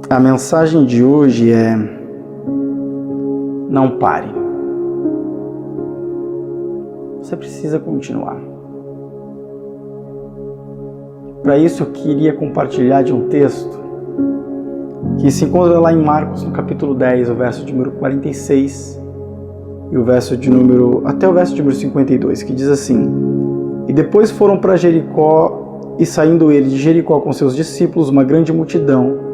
A mensagem de hoje é: não pare. Você precisa continuar. Para isso eu queria compartilhar de um texto que se encontra lá em Marcos, no capítulo 10, o verso de número 46 e até o verso de número 52, que diz assim: E depois foram para Jericó, e saindo ele de Jericó com seus discípulos, uma grande multidão,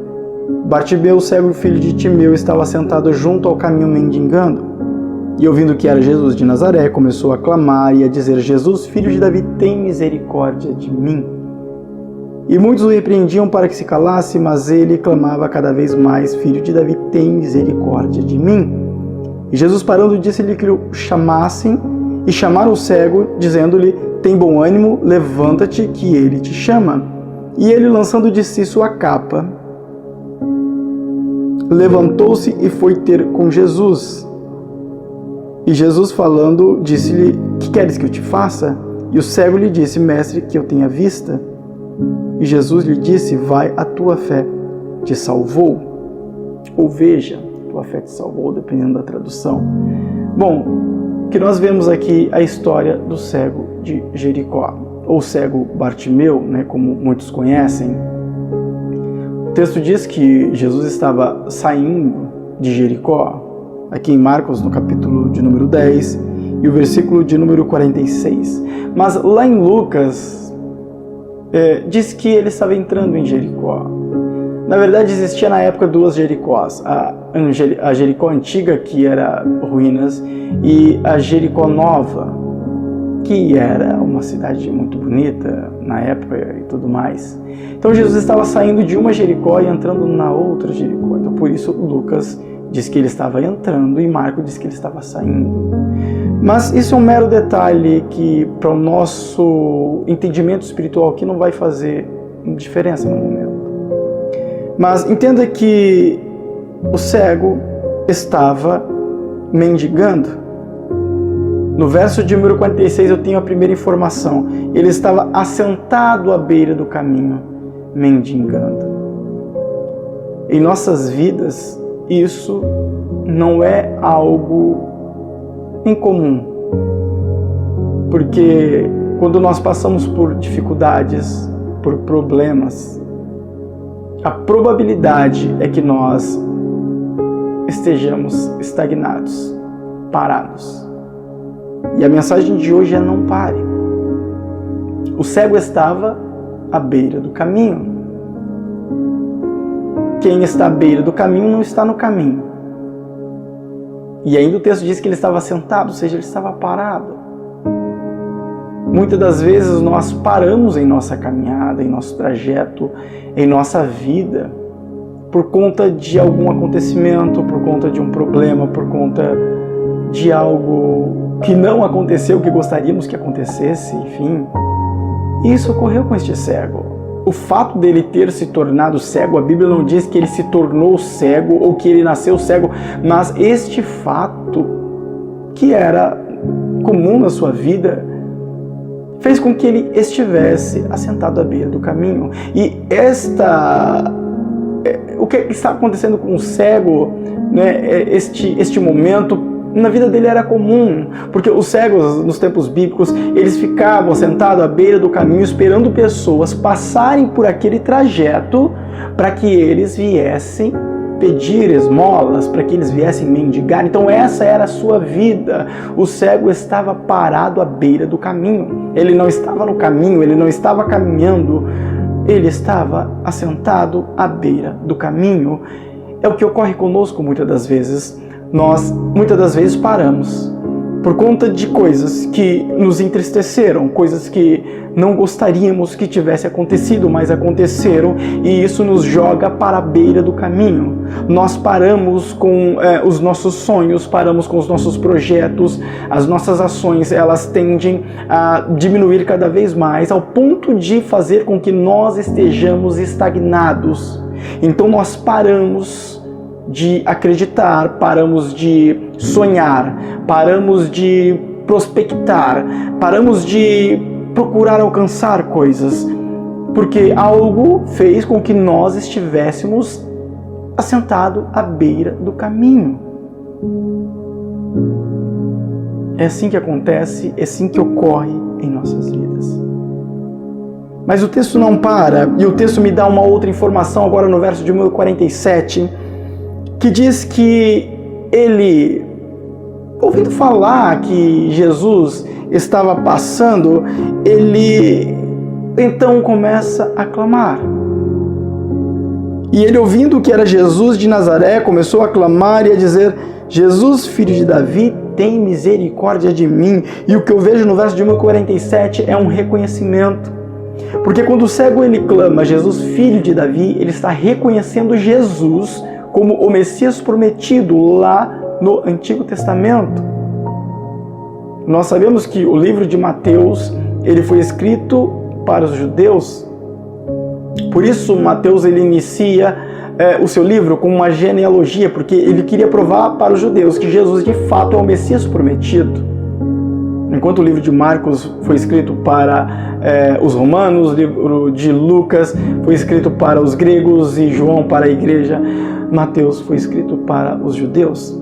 Bartimeu, o cego filho de Timeu, estava sentado junto ao caminho mendigando. E ouvindo que era Jesus de Nazaré, começou a clamar e a dizer: Jesus, filho de Davi, tem misericórdia de mim. E muitos o repreendiam para que se calasse, mas ele clamava cada vez mais: Filho de Davi, tem misericórdia de mim. E Jesus, parando, disse-lhe que o chamassem, e chamaram o cego, dizendo-lhe: Tem bom ânimo, levanta-te, que ele te chama. E ele, lançando de si sua capa, levantou-se e foi ter com Jesus. E Jesus, falando, disse-lhe: Que queres que eu te faça? E o cego lhe disse: Mestre, que eu tenha vista. E Jesus lhe disse: Vai, a tua fé te salvou. Ou veja, tua fé te salvou, dependendo da tradução. Bom, que nós vemos aqui a história do cego de Jericó, ou cego Bartimeu, como muitos conhecem. O texto diz que Jesus estava saindo de Jericó, aqui em Marcos, no capítulo de número 10, e o versículo de número 46. Mas lá em Lucas, diz que ele estava entrando em Jericó. Na verdade, existia na época duas Jericós. A Jericó antiga, que era ruínas, e a Jericó nova, que era uma cidade muito bonita na época e tudo mais. Então Jesus estava saindo de uma Jericó e entrando na outra Jericó. Então por isso Lucas diz que ele estava entrando e Marcos diz que ele estava saindo. Mas isso é um mero detalhe que para o nosso entendimento espiritual aqui não vai fazer diferença no momento. Mas entenda que o cego estava mendigando. No verso de número 46 eu tenho a primeira informação. Ele estava assentado à beira do caminho, mendigando. Em nossas vidas, isso não é algo incomum. Porque quando nós passamos por dificuldades, por problemas, a probabilidade é que nós estejamos estagnados, parados. E a mensagem de hoje é: não pare. O cego estava à beira do caminho. Quem está à beira do caminho não está no caminho. E ainda o texto diz que ele estava sentado, ou seja, ele estava parado. Muitas das vezes nós paramos em nossa caminhada, em nosso trajeto, em nossa vida, por conta de algum acontecimento, por conta de um problema, por conta de algo que não aconteceu, que gostaríamos que acontecesse, enfim. Isso ocorreu com este cego. O fato dele ter se tornado cego, a Bíblia não diz que ele se tornou cego ou que ele nasceu cego, mas este fato, que era comum na sua vida, fez com que ele estivesse assentado à beira do caminho. E o que está acontecendo com o cego, este momento, na vida dele era comum, porque os cegos nos tempos bíblicos, eles ficavam sentados à beira do caminho esperando pessoas passarem por aquele trajeto para que eles viessem pedir esmolas, para que eles viessem mendigar. Então essa era a sua vida. O cego estava parado à beira do caminho. Ele não estava no caminho, ele não estava caminhando, ele estava assentado à beira do caminho. É o que ocorre conosco muitas das vezes. Nós, muitas das vezes, paramos por conta de coisas que nos entristeceram, coisas que não gostaríamos que tivesse acontecido, mas aconteceram, e isso nos joga para a beira do caminho. Nós paramos com os nossos sonhos, paramos com os nossos projetos, as nossas ações, elas tendem a diminuir cada vez mais, ao ponto de fazer com que nós estejamos estagnados. Então nós paramos de acreditar, paramos de sonhar, paramos de prospectar, paramos de procurar alcançar coisas, porque algo fez com que nós estivéssemos assentado à beira do caminho. É assim que acontece, é assim que ocorre em nossas vidas. Mas o texto não para, e o texto me dá uma outra informação agora no verso de número 47, que diz que ele, ouvindo falar que Jesus estava passando, ele então começa a clamar. E ele, ouvindo que era Jesus de Nazaré, começou a clamar e a dizer: Jesus, filho de Davi, tem misericórdia de mim. E o que eu vejo no verso de número 47 é um reconhecimento. Porque quando o cego ele clama, Jesus, filho de Davi, ele está reconhecendo Jesus como o Messias prometido lá no Antigo Testamento. Nós sabemos que o livro de Mateus, ele foi escrito para os judeus. Por isso, Mateus ele inicia o seu livro com uma genealogia, porque ele queria provar para os judeus que Jesus de fato é o Messias prometido. Enquanto o livro de Marcos foi escrito para os romanos, o livro de Lucas foi escrito para os gregos e João para a igreja, Mateus foi escrito para os judeus.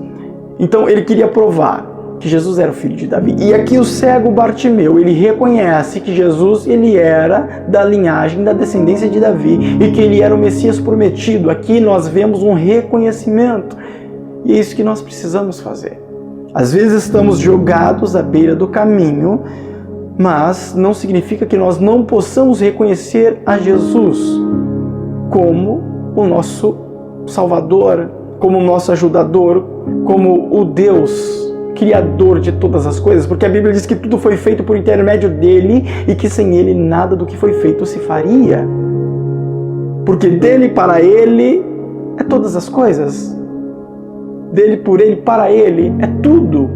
Então ele queria provar que Jesus era o filho de Davi. E aqui o cego Bartimeu, ele reconhece que Jesus ele era da linhagem, da descendência de Davi e que ele era o Messias prometido. Aqui nós vemos um reconhecimento. E é isso que nós precisamos fazer. Às vezes estamos jogados à beira do caminho, mas não significa que nós não possamos reconhecer a Jesus como o nosso Salvador, como o nosso ajudador, como o Deus Criador de todas as coisas, porque a Bíblia diz que tudo foi feito por intermédio dele e que sem ele nada do que foi feito se faria. Porque dele, para ele, é todas as coisas. Dele, por ele, para ele, é tudo.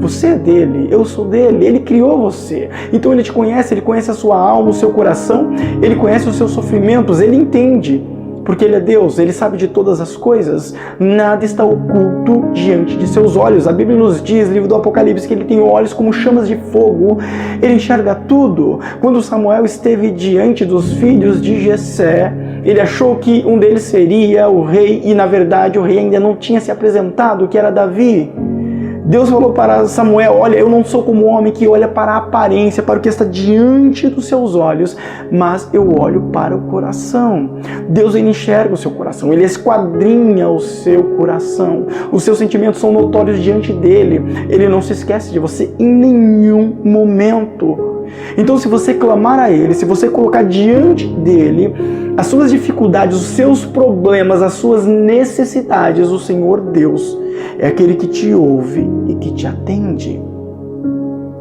Você é dele, eu sou dele, ele criou você. Então ele te conhece, ele conhece a sua alma, o seu coração, ele conhece os seus sofrimentos, ele entende. Porque ele é Deus, ele sabe de todas as coisas. Nada está oculto diante de seus olhos. A Bíblia nos diz, livro do Apocalipse, que ele tem olhos como chamas de fogo. Ele enxerga tudo. Quando Samuel esteve diante dos filhos de Jessé, ele achou que um deles seria o rei, e na verdade o rei ainda não tinha se apresentado, que era Davi. Deus falou para Samuel: olha, eu não sou como o homem que olha para a aparência, para o que está diante dos seus olhos, mas eu olho para o coração. Deus ele enxerga o seu coração, ele esquadrinha o seu coração. Os seus sentimentos são notórios diante dele. Ele não se esquece de você em nenhum momento. Então, se você clamar a ele, se você colocar diante dele as suas dificuldades, os seus problemas, as suas necessidades, o Senhor Deus é aquele que te ouve e que te atende.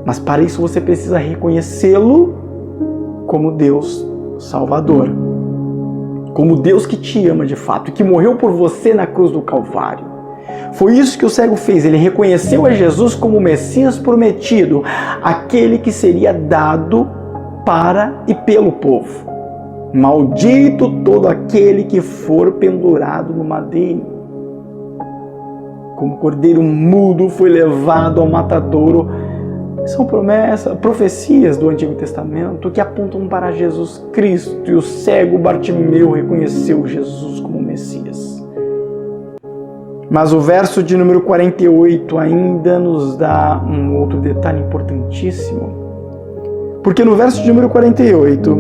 Mas para isso você precisa reconhecê-lo como Deus Salvador, como Deus que te ama de fato e que morreu por você na cruz do Calvário. Foi isso que o cego fez, ele reconheceu a Jesus como o Messias prometido, aquele que seria dado para e pelo povo. Maldito todo aquele que for pendurado no madeiro. Como cordeiro mudo foi levado ao matadouro. São profecias do Antigo Testamento que apontam para Jesus Cristo, e o cego Bartimeu reconheceu Jesus como Messias. Mas o verso de número 48 ainda nos dá um outro detalhe importantíssimo. Porque no verso de número 48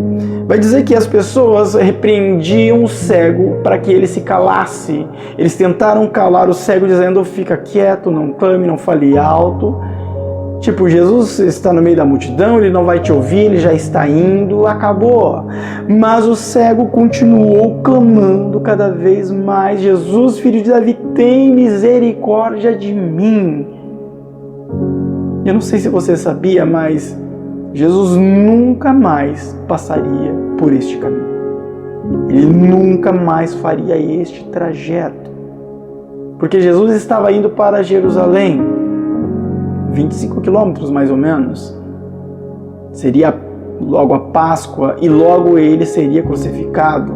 vai dizer que as pessoas repreendiam o cego para que ele se calasse. Eles tentaram calar o cego dizendo: fica quieto, não clame, não fale alto. Tipo, Jesus está no meio da multidão, ele não vai te ouvir, ele já está indo, acabou. Mas o cego continuou clamando cada vez mais: Jesus, filho de Davi, tem misericórdia de mim. Eu não sei se você sabia, mas Jesus nunca mais passaria por este caminho. Ele nunca mais faria este trajeto. Porque Jesus estava indo para Jerusalém, 25 quilômetros mais ou menos. Seria logo a Páscoa e logo ele seria crucificado.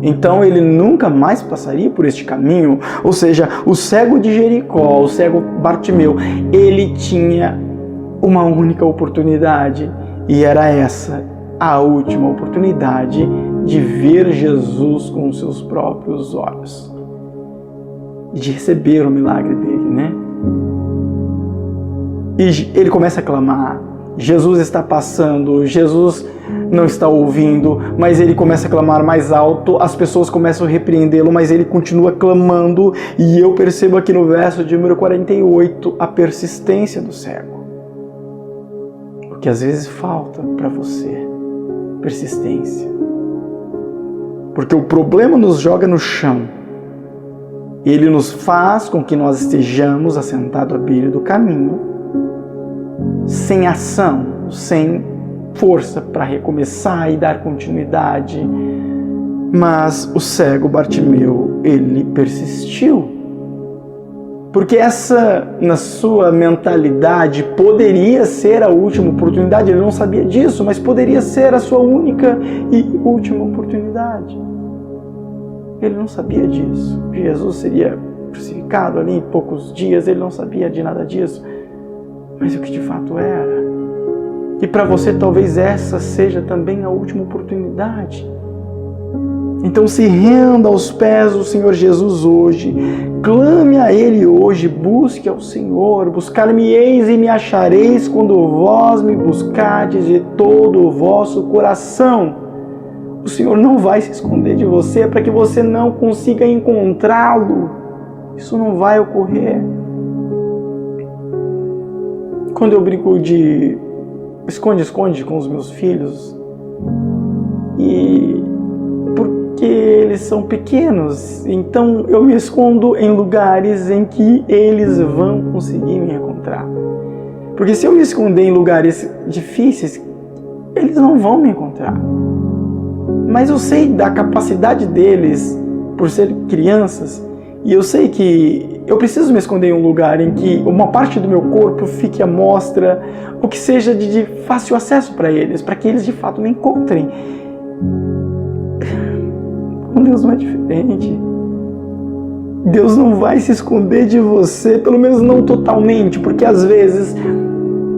Então ele nunca mais passaria por este caminho. Ou seja, o cego de Jericó, o cego Bartimeu, ele tinha uma única oportunidade, e era essa a última oportunidade de ver Jesus com os seus próprios olhos. e de receber o milagre dele, né? E ele começa a clamar. Jesus está passando, Jesus não está ouvindo, mas ele começa a clamar mais alto, as pessoas começam a repreendê-lo, mas ele continua clamando, e eu percebo aqui no verso de número 48 a persistência do cego. O que às vezes falta para você, persistência. Porque o problema nos joga no chão, ele nos faz com que nós estejamos assentados à beira do caminho, sem ação, sem força para recomeçar e dar continuidade. Mas o cego Bartimeu, ele persistiu. Porque essa, na sua mentalidade, poderia ser a última oportunidade. Ele não sabia disso, mas poderia ser a sua única e última oportunidade. Ele não sabia disso. Jesus seria crucificado ali em poucos dias, ele não sabia de nada disso. Mas o que de fato era. E para você talvez essa seja também a última oportunidade. Então se renda aos pés do Senhor Jesus hoje. Clame a Ele hoje. Busque ao Senhor. Buscar-me-eis e me achareis quando vós me buscardes de todo o vosso coração. O Senhor não vai se esconder de você para que você não consiga encontrá-lo. Isso não vai ocorrer. Quando eu brinco de esconde-esconde com os meus filhos, e porque eles são pequenos, então eu me escondo em lugares em que eles vão conseguir me encontrar. Porque se eu me esconder em lugares difíceis, eles não vão me encontrar. Mas eu sei da capacidade deles, por serem crianças, e eu sei que eu preciso me esconder em um lugar em que uma parte do meu corpo fique à mostra, ou que seja de fácil acesso para eles, para que eles de fato me encontrem. Com Deus não é diferente. Deus não vai se esconder de você, pelo menos não totalmente, porque às vezes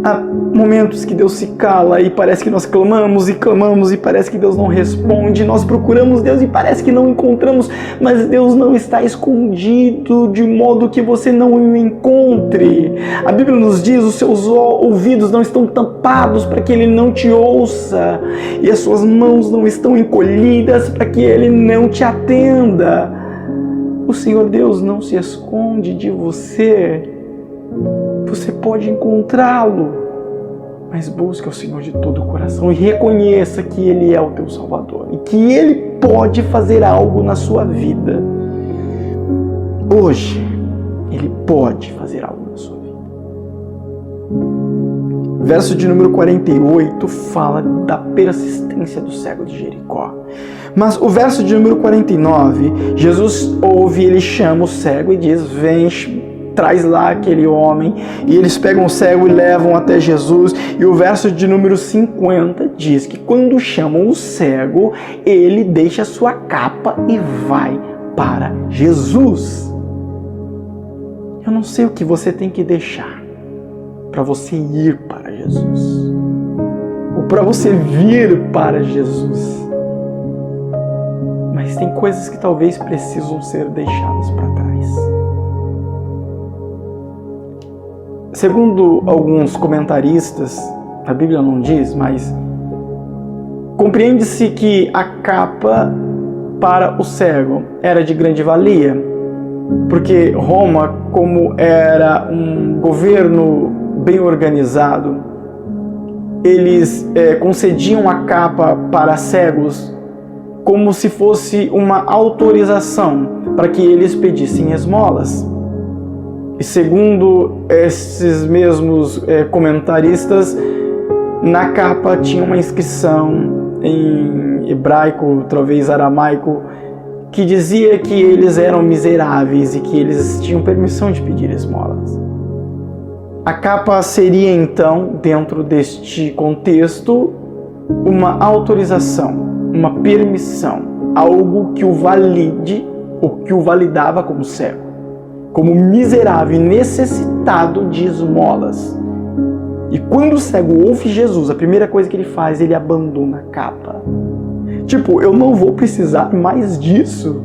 há momentos que Deus se cala e parece que nós clamamos e parece que Deus não responde. Nós procuramos Deus e parece que não encontramos, mas Deus não está escondido de modo que você não o encontre. A Bíblia nos diz: os seus ouvidos não estão tampados para que Ele não te ouça, e as suas mãos não estão encolhidas para que Ele não te atenda. O Senhor Deus não se esconde de você. Você pode encontrá-lo, mas busque o Senhor de todo o coração e reconheça que Ele é o teu Salvador e que Ele pode fazer algo na sua vida. Hoje, Ele pode fazer algo na sua vida. Verso de número 48 fala da persistência do cego de Jericó. Mas o verso de número 49, Jesus ouve, Ele chama o cego e diz: vem, traz lá aquele homem. E eles pegam o cego e levam até Jesus. E o verso de número 50 diz que quando chamam o cego, ele deixa a sua capa e vai para Jesus. Eu não sei o que você tem que deixar para você ir para Jesus, ou para você vir para Jesus. Mas tem coisas que talvez precisam ser deixadas para trás. Segundo alguns comentaristas, a Bíblia não diz, mas compreende-se que a capa para o cego era de grande valia, porque Roma, como era um governo bem organizado, eles concediam a capa para cegos como se fosse uma autorização para que eles pedissem esmolas. E segundo esses mesmos comentaristas, na capa tinha uma inscrição em hebraico, talvez aramaico, que dizia que eles eram miseráveis e que eles tinham permissão de pedir esmolas. A capa seria então, dentro deste contexto, uma autorização, uma permissão, algo que o valide, ou que o validava como cego, como miserável e necessitado de esmolas. E quando o cego ouve Jesus, a primeira coisa que ele faz, ele abandona a capa. Tipo, eu não vou precisar mais disso.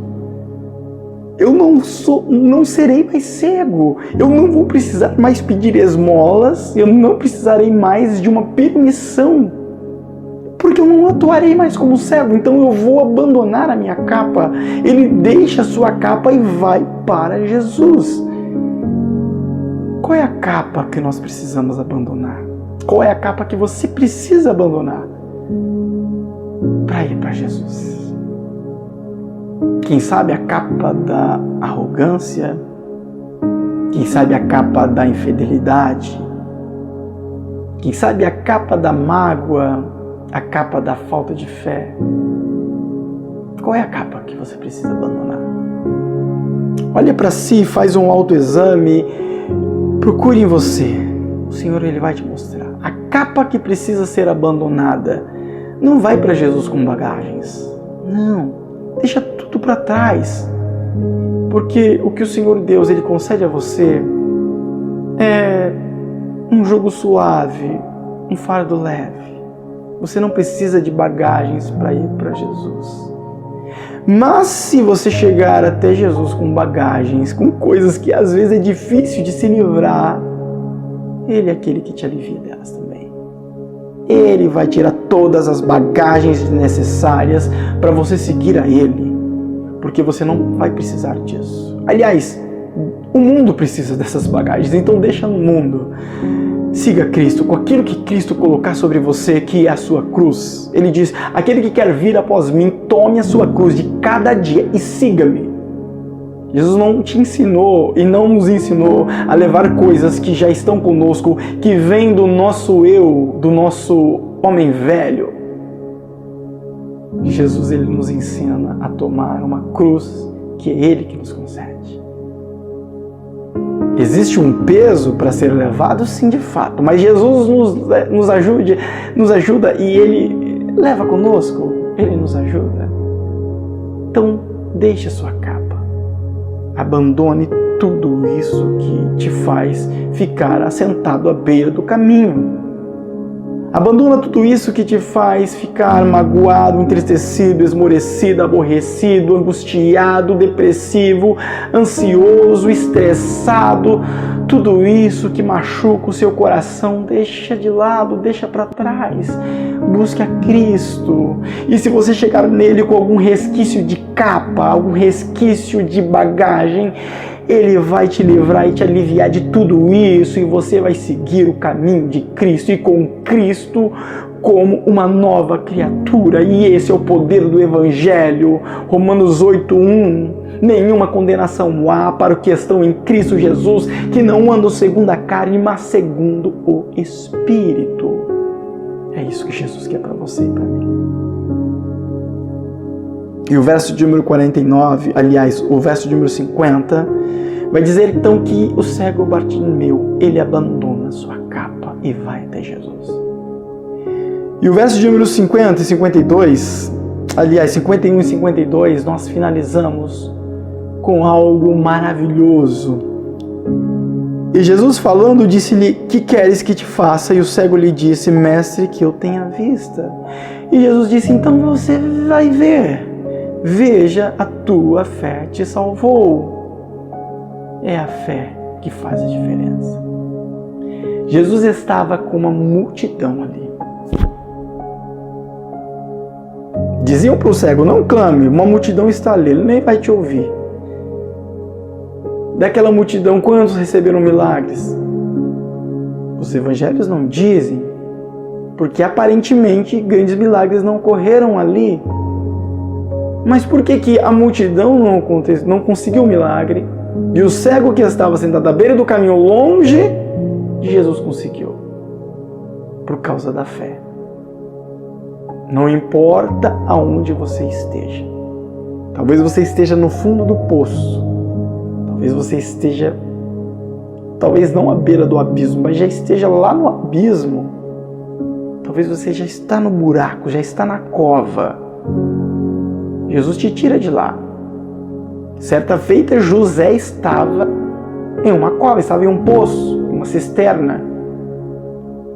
Eu não serei mais cego. Eu não vou precisar mais pedir esmolas. Eu não precisarei mais de uma permissão, porque eu não atuarei mais como cego. Então eu vou abandonar a minha capa. Ele deixa a sua capa e vai para Jesus. Qual é a capa que nós precisamos abandonar? Qual é a capa que você precisa abandonar para ir para Jesus? Quem sabe a capa da arrogância? Quem sabe a capa da infidelidade? Quem sabe a capa da mágoa? A capa da falta de fé? Qual é a capa que você precisa abandonar? Olha para si, faz um autoexame, procure em você. O Senhor, Ele vai te mostrar. A capa que precisa ser abandonada. Não vai para Jesus com bagagens. Não. Deixa tudo para trás. Porque o que o Senhor Deus Ele concede a você é um jugo suave, um fardo leve. Você não precisa de bagagens para ir para Jesus. Mas se você chegar até Jesus com bagagens, com coisas que às vezes é difícil de se livrar, Ele é aquele que te alivia delas também. Ele vai tirar todas as bagagens necessárias para você seguir a Ele, porque você não vai precisar disso. Aliás, o mundo precisa dessas bagagens, então deixa no mundo. Siga Cristo com aquilo que Cristo colocar sobre você, que é a sua cruz. Ele diz: aquele que quer vir após mim, tome a sua cruz de cada dia e siga-me. Jesus não te ensinou e não nos ensinou a levar coisas que já estão conosco, que vêm do nosso eu, do nosso homem velho. Jesus, Ele nos ensina a tomar uma cruz que é Ele que nos concede. Existe um peso para ser levado? Sim, de fato. Mas Jesus nos ajuda e Ele leva conosco. Ele nos ajuda. Então, deixe a sua capa. Abandone tudo isso que te faz ficar assentado à beira do caminho. Abandona tudo isso que te faz ficar magoado, entristecido, esmorecido, aborrecido, angustiado, depressivo, ansioso, estressado. Tudo isso que machuca o seu coração, deixa de lado, deixa para trás. Busque a Cristo. E se você chegar nele com algum resquício de capa, algum resquício de bagagem, Ele vai te livrar e te aliviar de tudo isso, e você vai seguir o caminho de Cristo, e com Cristo como uma nova criatura. E esse é o poder do Evangelho. Romanos 8:1. Nenhuma condenação há para os que estão em Cristo Jesus, que não andam segundo a carne, mas segundo o Espírito. É isso que Jesus quer para você e para mim. E o verso de número 49, aliás, o verso de número 50, vai dizer então que o cego Bartimeu, ele abandona sua capa e vai até Jesus. E o verso de número 50 e 52, aliás, 51 e 52, nós finalizamos com algo maravilhoso. E Jesus falando, disse-lhe: que queres que te faça? E o cego lhe disse: mestre, que eu tenha vista. E Jesus disse: então você vai ver. Veja, a tua fé te salvou. É a fé que faz a diferença. Jesus estava com uma multidão ali. Diziam para o cego: não clame, uma multidão está ali, ele nem vai te ouvir. Daquela multidão, quantos receberam milagres? Os evangelhos não dizem, porque aparentemente grandes milagres não ocorreram ali. Mas por que a multidão não conseguiu o milagre e o cego que estava sentado à beira do caminho, longe de Jesus, conseguiu? Por causa da fé. Não importa aonde você esteja. Talvez você esteja no fundo do poço. Talvez você esteja, talvez não à beira do abismo, mas já esteja lá no abismo. Talvez você já está no buraco, já está na cova. Jesus te tira de lá. Certa feita, José estava em uma cova, estava em um poço, uma cisterna.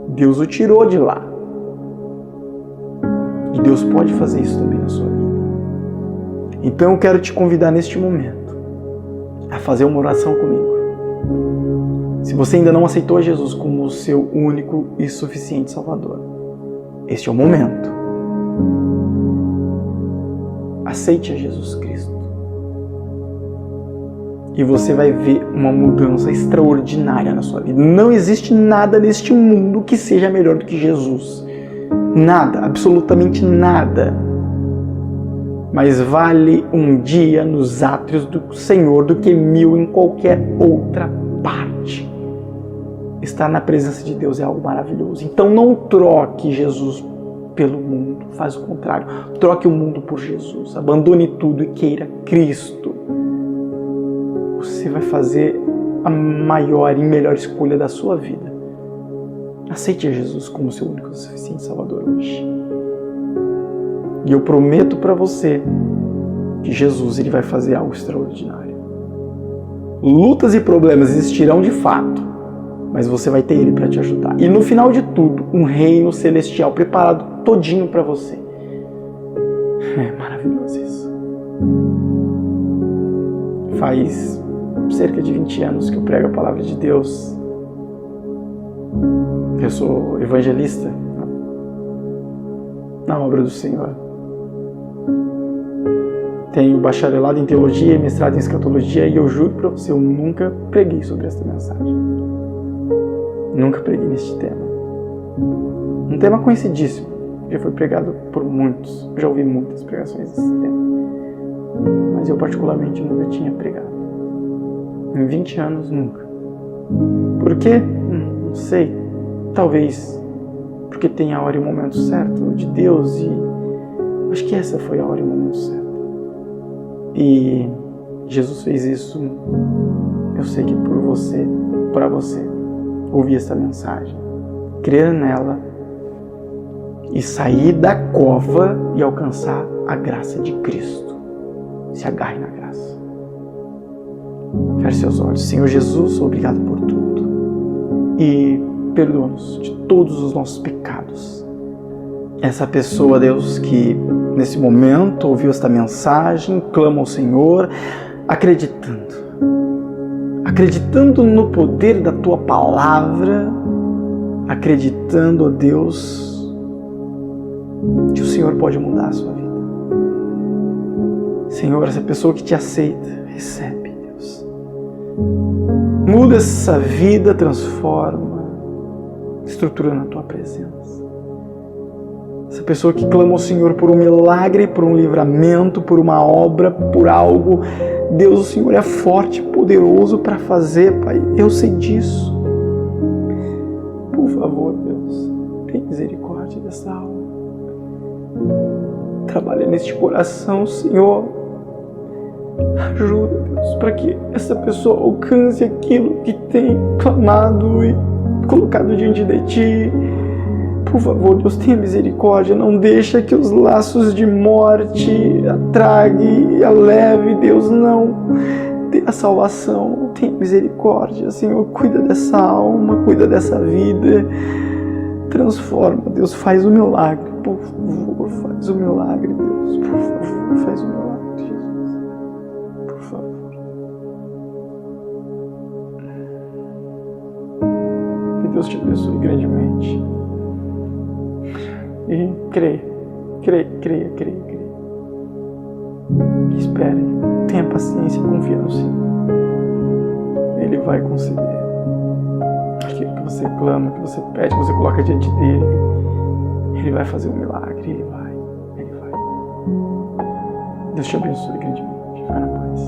Deus o tirou de lá. E Deus pode fazer isso também na sua vida. Então eu quero te convidar neste momento a fazer uma oração comigo. Se você ainda não aceitou Jesus como o seu único e suficiente Salvador, este é o momento. Aceite a Jesus Cristo. E você vai ver uma mudança extraordinária na sua vida. Não existe nada neste mundo que seja melhor do que Jesus. Nada, absolutamente nada. Mas vale um dia nos átrios do Senhor do que 1000 em qualquer outra parte. Estar na presença de Deus é algo maravilhoso. Então não troque Jesus pelo mundo, faz o contrário. Troque o mundo por Jesus. Abandone tudo e queira Cristo. Você vai fazer a maior e melhor escolha da sua vida. Aceite Jesus como seu único e suficiente Salvador hoje. E eu prometo para você que Jesus ele vai fazer algo extraordinário. Lutas e problemas existirão de fato, mas você vai ter Ele para te ajudar. E no final de tudo, um reino celestial preparado todinho para você. É maravilhoso isso. Faz cerca de 20 anos que eu prego a palavra de Deus. Eu sou evangelista na obra do Senhor. Tenho bacharelado em teologia e mestrado em escatologia e eu juro para você, eu nunca preguei sobre esta mensagem. Nunca preguei neste tema. Um tema conhecidíssimo, já foi pregado por muitos, já ouvi muitas pregações desse tema. Mas eu particularmente nunca tinha pregado. Em 20 anos, nunca. Por quê? Não sei. Talvez porque tem a hora e o momento certo de Deus e acho que essa foi a hora e o momento certo. E Jesus fez isso, eu sei que por você, para você, ouvir essa mensagem, crer nela e sair da cova e alcançar a graça de Cristo. Se agarre na graça. Feche seus olhos. Senhor Jesus, obrigado por tudo. E perdoa-nos de todos os nossos pecados. Essa pessoa, Deus, que nesse momento ouviu esta mensagem, clama ao Senhor, acreditando no poder da Tua palavra, acreditando, ó Deus, que o Senhor pode mudar a sua vida. Senhor, essa pessoa que te aceita, recebe, Deus. Muda essa vida, transforma, estrutura na Tua presença. Essa pessoa que clama ao Senhor por um milagre, por um livramento, por uma obra, por algo. Deus, o Senhor é forte, poderoso para fazer, Pai. Eu sei disso. Por favor, Deus, tenha misericórdia dessa alma. Trabalha neste coração, Senhor. Ajuda, Deus, para que essa pessoa alcance aquilo que tem clamado e colocado diante de Ti. Por favor, Deus, tenha misericórdia, não deixa que os laços de morte a trague e a leve, Deus, não. Dê a salvação, tenha misericórdia, Senhor, cuida dessa alma, cuida dessa vida, transforma, Deus, faz o milagre, por favor, faz o milagre, Deus, por favor, faz o milagre, Jesus, por favor. Que Deus te abençoe grandemente. E creia. Espere, tenha paciência e confia no Senhor. Ele vai conceder aquilo que você clama, que você pede, que você coloca diante dele. Ele vai fazer um milagre, ele vai. Deus te abençoe grandemente. Fica na paz.